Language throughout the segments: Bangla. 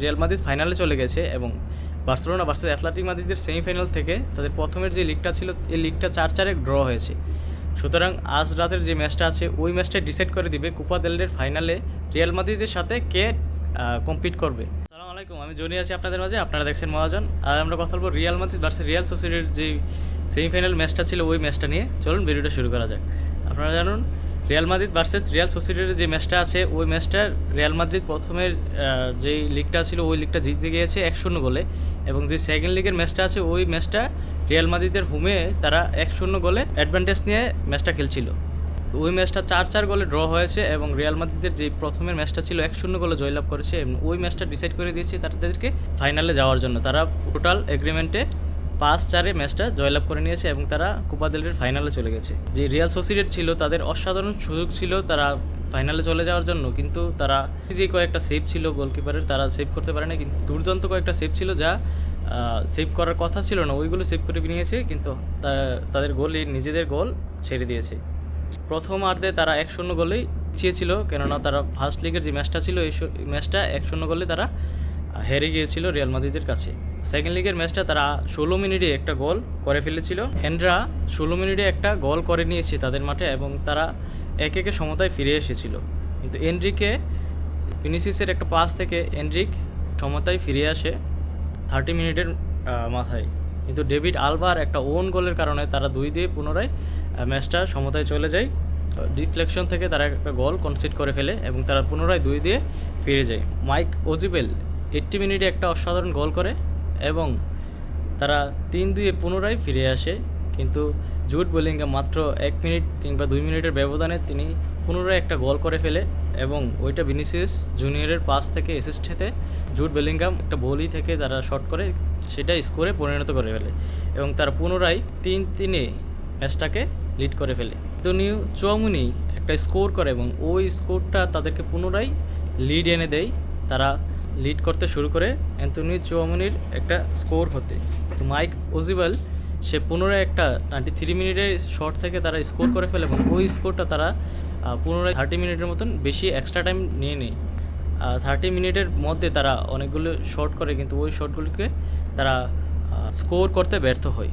রিয়াল মাদ্রিদ ফাইনালে চলে গেছে এবং বার্সেলোনা ভার্সেস অ্যাথলেটিক মাদ্রিদের সেমিফাইনাল থেকে তাদের প্রথমের যে লিগটা ছিল এই লিগটা 4-4 ড্র হয়েছে। সুতরাং আজ রাতের যে ম্যাচটা আছে ওই ম্যাচটা ডিসাইড করে দিবে কোপা দেল রের ফাইনালে রিয়াল মাদ্রিদের সাথে কে কম্পিট করবে। আসসালামু আলাইকুম, আমি জনি আছি আপনাদের মাঝে, আপনারা দেখছেন মহাজন। আর আমরা কথা বলবো রিয়াল মাদ্রিদ ভার্সেস রিয়াল সোসিয়েদাদের যে সেমিফাইনাল ম্যাচটা ছিল ওই ম্যাচটা নিয়ে। চলুন ভিডিওটা শুরু করা যাক। আপনারা জানুন রিয়াল মাদ্রিদ ভার্সেস রিয়াল সোসিয়েদাদের যে ম্যাচটা আছে ওই ম্যাচটার রিয়াল মাদ্রিদ প্রথমের যেই লিগটা ছিল ওই লিগটা জিতে গিয়েছে 1-0 গোলে, এবং যে সেকেন্ড লিগের ম্যাচটা আছে ওই ম্যাচটা রিয়াল মাদ্রিদের হোমে তারা 1-0 গোলে অ্যাডভান্টেজ নিয়ে ম্যাচটা খেলছিল। তো ওই ম্যাচটা 4-4 গোলে ড্র হয়েছে এবং রিয়াল মাদ্রিদের যে প্রথমের ম্যাচটা ছিল 1-0 গোলে জয়লাভ করেছে এবং ওই ম্যাচটা ডিসাইড করে দিয়েছে তাদেরকে ফাইনালে যাওয়ার জন্য। তারা টোটাল এগ্রিমেন্টে 5-4 ম্যাচটা জয়লাভ করে নিয়েছে এবং তারা কোপা দেল রের ফাইনালে চলে গেছে। যে রিয়াল সোসিয়েদাদ ছিল তাদের অসাধারণ সুযোগ ছিল তারা ফাইনালে চলে যাওয়ার জন্য, কিন্তু তারা যে কয়েকটা সেভ ছিল গোলকিপারের তারা সেভ করতে পারে না, কিন্তু দুর্দান্ত কয়েকটা সেভ ছিল যা সেভ করার কথা ছিল না, ওইগুলো সেভ করে নিয়েছে, কিন্তু তাদের গোলই নিজেদের গোল ছেড়ে দিয়েছে। প্রথম আর্ধে তারা 1-0 গোলেই পিছিয়েছিল, কেননা তারা ফার্স্ট লিগের যে ম্যাচটা ছিল এই ম্যাচটা 1-0 গোলে তারা হেরে গিয়েছিল রিয়াল মাদ্রিদের কাছে। সেকেন্ড লিগের ম্যাচটা তারা 16 মিনিটে একটা গোল করে ফেলেছিল। হেনরা 16 মিনিটে একটা গোল করে নিয়েছে তাদের মাঠে এবং তারা 1-1 সমতায় ফিরে এসেছিল, কিন্তু এনরিকে ভিনিসিয়াসের একটা পাস থেকে এনরিক সমতায় ফিরে আসে 30 মিনিটের মাথায়, কিন্তু ডেভিড আলবার একটা ওন গোলের কারণে তারা 2-2 পুনরায় ম্যাচটা সমতায় চলে যায়। ডিফ্লেকশন থেকে তারা একটা গোল কনসিড করে ফেলে এবং তারা পুনরায় 2-2 ফিরে যায়। মাইক ওজিবেল 80 মিনিটে একটা অসাধারণ গোল করে এবং তারা 3-2 পুনরায় ফিরে আসে, কিন্তু জুড বেলিংহাম মাত্র 1 মিনিট কিংবা 2 মিনিটের ব্যবধানে তিনি পুনরায় একটা গোল করে ফেলে এবং ওইটা ভিনিসিয়াস জুনিয়রের পাস থেকে অ্যাসিস্ট হেতে জুড বেলিংহাম একটা বলই থেকে তারা শট করে সেটা স্কোরে পরিণত করে ফেলে এবং তারা পুনরায় 3-3 ম্যাচটাকে লিড করে ফেলে। অ্যান্তোনিও চুয়ামুনি একটা স্কোর করে এবং ওই স্কোরটা তাদেরকে পুনরায় লিড এনে দেয়। তারা লিড করতে শুরু করে অ্যান্তোনিও চুয়ামুনির একটা স্কোর হতে, তো মাইক ওজিবেল সে পুনরায় একটা 93 মিনিটের শট থেকে তারা স্কোর করে ফেলে এবং ওই স্কোরটা তারা পুনরায় 30 মিনিটের মতন বেশি এক্সট্রা টাইম নিয়ে নেয়। 30 মিনিটের মধ্যে তারা অনেকগুলো শট করে, কিন্তু ওই শটগুলিকে তারা স্কোর করতে ব্যর্থ হয়।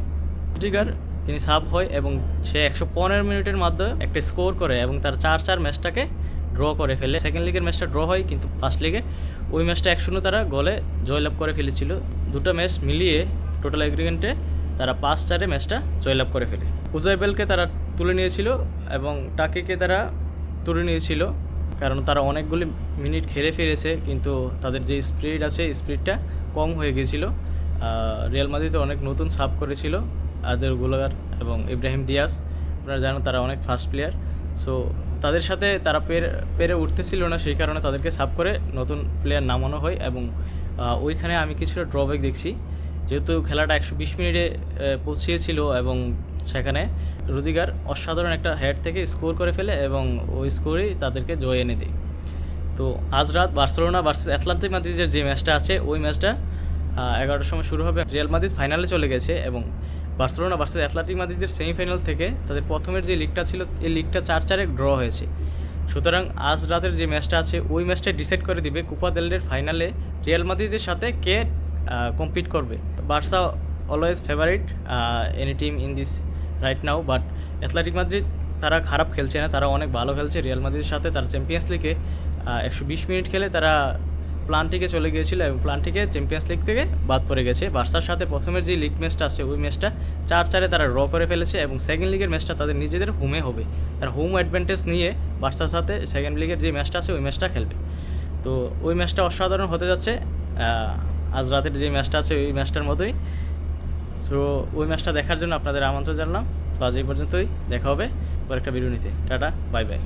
ট্রিগার তিনি সাব হয় এবং সে 115 মিনিটের মধ্যে একটা স্কোর করে এবং তার 4-4 ম্যাচটাকে ড্র করে ফেলে। সেকেন্ড লিগের ম্যাচটা ড্র হয়, কিন্তু ফার্স্ট লিগে ওই ম্যাচটা 1-0 তারা গোলে জয়লাভ করে ফেলেছিল। দুটো ম্যাচ মিলিয়ে টোটাল এগ্রিমেন্টে তারা 5-4 ম্যাচটা জয়লাভ করে ফেলে। উজাইবেলকে তারা তুলে নিয়েছিল এবং টাকিকে তারা তুলে নিয়েছিল, কারণ তারা অনেকগুলি মিনিট খেলে ফিরেছে, কিন্তু তাদের যে স্পিড আছে স্পিডটা কম হয়ে গিয়েছিল। রিয়াল মাদ্রিদে অনেক নতুন সাব করেছিল আদের গোলাগার এবং ইব্রাহিম দিয়াস, আপনারা জানেন তারা অনেক ফাস্ট প্লেয়ার, সো তাদের সাথে তারা পেরে উঠতেছিল না, সেই কারণে তাদেরকে সাব করে নতুন প্লেয়ার নামানো হয় এবং ওইখানে আমি কিছুটা ড্রব্যাক দেখছি, যেহেতু খেলাটা 120 মিনিটে পৌঁছিয়েছিল এবং সেখানে রুদিগার অসাধারণ একটা হেড থেকে স্কোর করে ফেলে এবং ওই স্কোরেই তাদেরকে জয় এনে দেয়। তো আজ রাত বার্সেলোনা ভার্সেস অ্যাথলেটিক মাদ্রিদের যে ম্যাচটা আছে ওই ম্যাচটা 11টার সময় শুরু হবে। রিয়াল মাদ্রিদ ফাইনালে চলে গেছে এবং বার্সেলোনা ভার্সেস অ্যাথলেটিক মাদ্রিদের সেমিফাইনাল থেকে তাদের প্রথমের যে লিগটা ছিল এই লিগটা 4-4 ড্র হয়েছে। সুতরাং আজ রাতের যে ম্যাচটা আছে ওই ম্যাচটা ডিসাইড করে দিবে কোপা দেল রের ফাইনালে রিয়াল মাদ্রিদের সাথে কে কম্পিট করবে। Barca always favourite any team in this right now, but athletic Madrid তারা খারাপ খেলছে না, তারা অনেক ভালো খেলছে। রিয়াল মাদ্রিদের সাথে তারা চ্যাম্পিয়ন্স লিগে 120 মিনিট খেলে তারা প্লান্টিকে চলে গিয়েছিল এবং প্লান্টিকে চ্যাম্পিয়ন্স লিগ থেকে বাদ পড়ে গেছে। বার্সার সাথে প্রথমের যে লিগ ম্যাচটা আছে ওই ম্যাচটা 4-4 তারা ড্র করে ফেলেছে এবং সেকেন্ড লিগের ম্যাচটা তাদের নিজেদের হোমে হবে। তারা হোম অ্যাডভান্টেজ নিয়ে বার্সার সাথে সেকেন্ড লিগের যে ম্যাচটা আছে ওই ম্যাচটা খেলবে। তো ওই ম্যাচটা অসাধারণ হতে যাচ্ছে আজ রাতের যে ম্যাচটা আছে ওই ম্যাচটার মতোই। সো ওই ম্যাচটা দেখার জন্য আপনাদের আমন্ত্রণ জানালাম। তো আজ এই পর্যন্তই, দেখা হবে পরে একটা ভিডিও নিতে। Tata, bye bye.